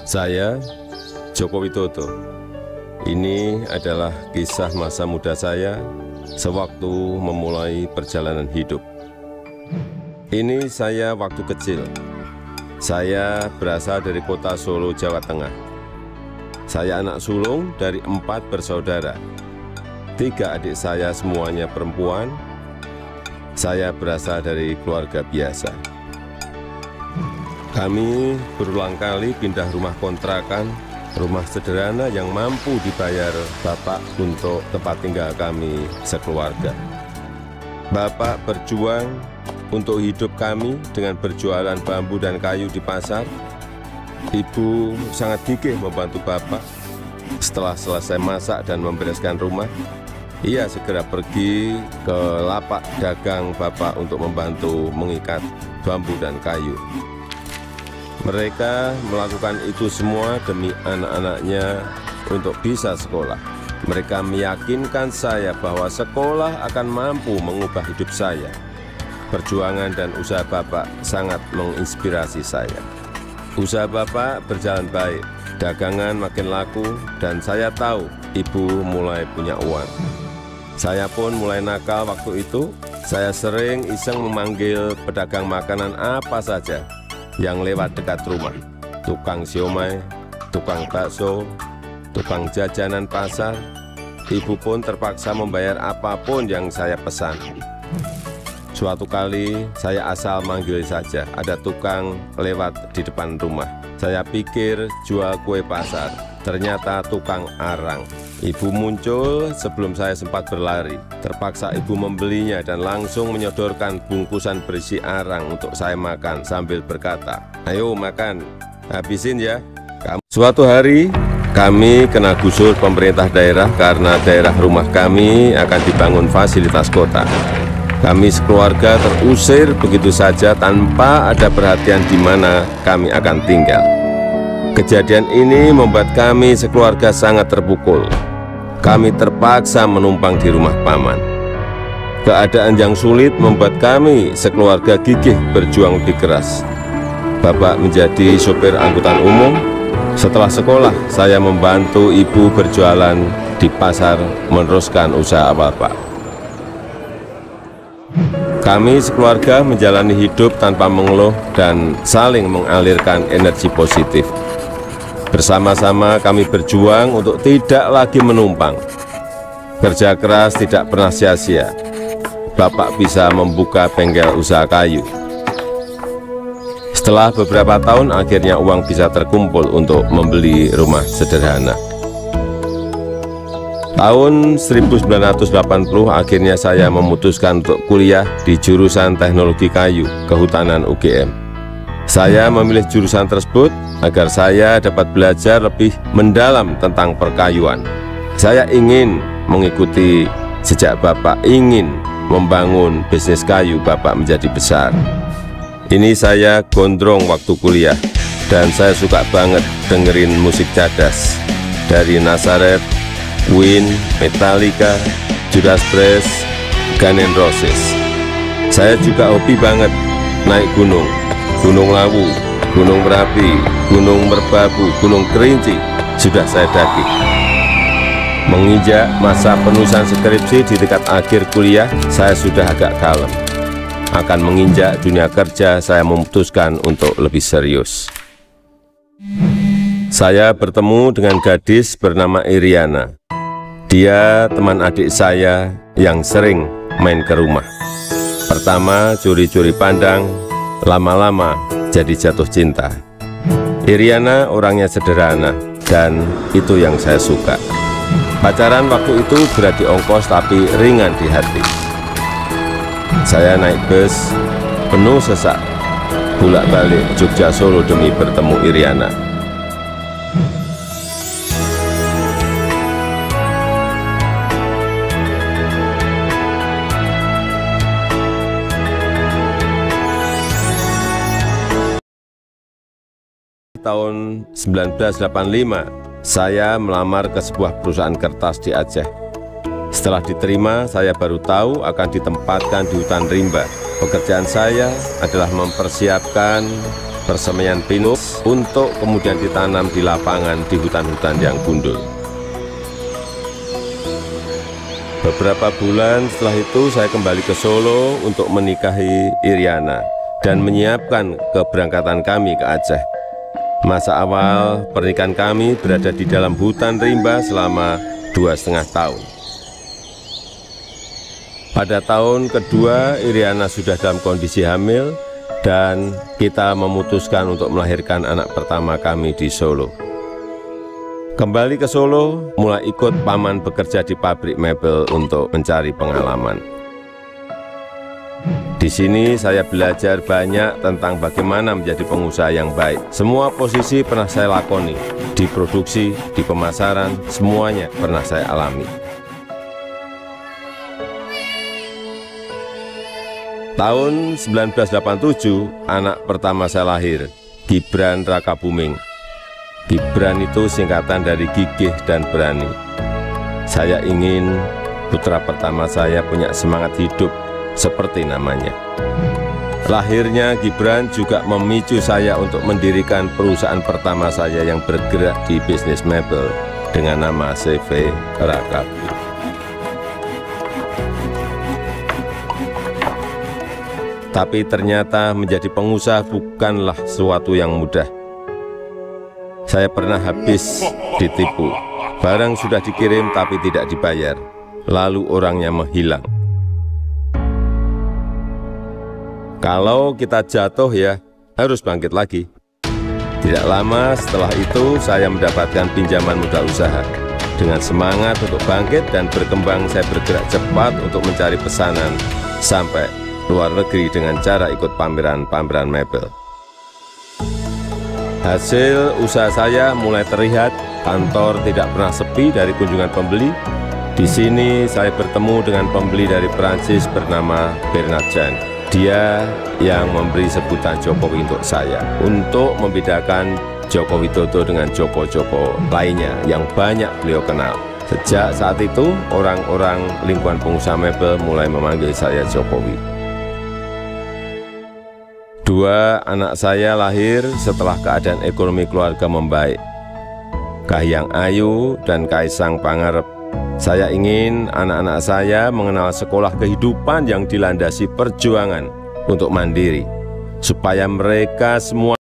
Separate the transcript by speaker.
Speaker 1: Saya, Joko Widodo. Ini adalah kisah masa muda saya sewaktu memulai perjalanan hidup. Ini saya waktu kecil. Saya berasal dari kota Solo, Jawa Tengah. Saya anak sulung dari 4 bersaudara. 3 adik saya semuanya perempuan. Saya berasal dari keluarga biasa. Kami berulang kali pindah rumah kontrakan, rumah sederhana yang mampu dibayar Bapak untuk tempat tinggal kami sekeluarga. Bapak berjuang untuk hidup kami dengan berjualan bambu dan kayu di pasar. Ibu sangat gigih membantu Bapak. Setelah selesai masak dan membereskan rumah, ia segera pergi ke lapak dagang Bapak untuk membantu mengikat bambu dan kayu. Mereka melakukan itu semua demi anak-anaknya untuk bisa sekolah. Mereka meyakinkan saya bahwa sekolah akan mampu mengubah hidup saya. Perjuangan dan usaha Bapak sangat menginspirasi saya. Usaha Bapak berjalan baik, dagangan makin laku, dan saya tahu Ibu mulai punya uang. Saya pun mulai nakal waktu itu. Saya sering iseng memanggil pedagang makanan apa saja yang lewat dekat rumah. Tukang siomay, tukang bakso, tukang jajanan pasar. Ibu pun terpaksa membayar apapun yang saya pesan. Suatu kali saya asal manggil saja, ada tukang lewat di depan rumah. Saya pikir jual kue pasar, ternyata tukang arang. Ibu muncul sebelum saya sempat berlari. Terpaksa ibu membelinya dan langsung menyodorkan bungkusan berisi arang untuk saya makan sambil berkata, "Ayo makan, habisin ya." Suatu hari kami kena gusur pemerintah daerah karena daerah rumah kami akan dibangun fasilitas kota. Kami sekeluarga terusir begitu saja tanpa ada perhatian di mana kami akan tinggal. Kejadian ini membuat kami sekeluarga sangat terpukul. Kami terpaksa menumpang di rumah paman. Keadaan yang sulit membuat kami sekeluarga gigih berjuang lebih keras. Bapak menjadi sopir angkutan umum. Setelah sekolah, saya membantu ibu berjualan di pasar meneruskan usaha Bapak. Kami sekeluarga menjalani hidup tanpa mengeluh dan saling mengalirkan energi positif. Bersama-sama kami berjuang untuk tidak lagi menumpang. Kerja keras tidak pernah sia-sia. Bapak bisa membuka bengkel usaha kayu. Setelah beberapa tahun, akhirnya uang bisa terkumpul untuk membeli rumah sederhana. Tahun 1980, akhirnya saya memutuskan untuk kuliah di jurusan Teknologi Kayu Kehutanan UGM. Saya memilih jurusan tersebut agar saya dapat belajar lebih mendalam tentang perkayuan. Saya ingin mengikuti jejak Bapak, ingin membangun bisnis kayu Bapak menjadi besar. Ini saya gondrong waktu kuliah, dan saya suka banget dengerin musik cadas dari Nazareth, Queen, Metallica, Judas Priest, Guns N' Roses. Saya juga hobi banget naik gunung, Gunung Lawu, Gunung Merapi, Gunung Merbabu, Gunung Kerinci, sudah saya daki. Menginjak masa penulisan skripsi di tingkat akhir kuliah, saya sudah agak kalem. Akan menginjak dunia kerja, saya memutuskan untuk lebih serius. Saya bertemu dengan gadis bernama Iriana. Dia teman adik saya yang sering main ke rumah. Pertama curi-curi pandang, lama-lama jadi jatuh cinta. Iriana orangnya sederhana, dan itu yang saya suka. Pacaran waktu itu berat di ongkos tapi ringan di hati. Saya naik bus penuh sesak, bolak-balik Jogja Solo demi bertemu Iriana. Tahun 1985, saya melamar ke sebuah perusahaan kertas di Aceh. Setelah diterima, saya baru tahu akan ditempatkan di hutan rimba. Pekerjaan saya adalah mempersiapkan persemaian pinus untuk kemudian ditanam di lapangan di hutan-hutan yang gundul. Beberapa bulan setelah itu saya kembali ke Solo untuk menikahi Iriana dan menyiapkan keberangkatan kami ke Aceh. Masa awal pernikahan kami berada di dalam hutan rimba selama 2,5 tahun. Pada tahun kedua, Iriana sudah dalam kondisi hamil dan kita memutuskan untuk melahirkan anak pertama kami di Solo. Kembali ke Solo, mulai ikut paman bekerja di pabrik mebel untuk mencari pengalaman. Di sini saya belajar banyak tentang bagaimana menjadi pengusaha yang baik. Semua posisi pernah saya lakoni, di produksi, di pemasaran, semuanya pernah saya alami. Tahun 1987, anak pertama saya lahir, Gibran Rakabuming. Gibran itu singkatan dari gigih dan berani. Saya ingin putra pertama saya punya semangat hidup seperti namanya. Lahirnya Gibran juga memicu saya untuk mendirikan perusahaan pertama saya yang bergerak di bisnis mebel dengan nama CV Rakabu. Tapi ternyata menjadi pengusaha bukanlah sesuatu yang mudah. Saya pernah habis ditipu. Barang sudah dikirim tapi tidak dibayar. Lalu orangnya menghilang. Kalau kita jatuh ya harus bangkit lagi. Tidak lama setelah itu saya mendapatkan pinjaman modal usaha. Dengan semangat untuk bangkit dan berkembang, saya bergerak cepat untuk mencari pesanan sampai luar negeri dengan cara ikut pameran-pameran mebel. Hasil usaha saya mulai terlihat, kantor tidak pernah sepi dari kunjungan pembeli. Di sini saya bertemu dengan pembeli dari Prancis bernama Bernard Jan. Dia yang memberi sebutan Jokowi untuk saya, untuk membedakan Joko Widodo dengan Joko-Joko lainnya yang banyak beliau kenal. Sejak saat itu, orang-orang lingkungan pengusaha mebel mulai memanggil saya Jokowi. 2 anak saya lahir setelah keadaan ekonomi keluarga membaik. Kahiyang Ayu dan Kaisang Pangarep. Saya ingin anak-anak saya mengenal sekolah kehidupan yang dilandasi perjuangan untuk mandiri, supaya mereka semua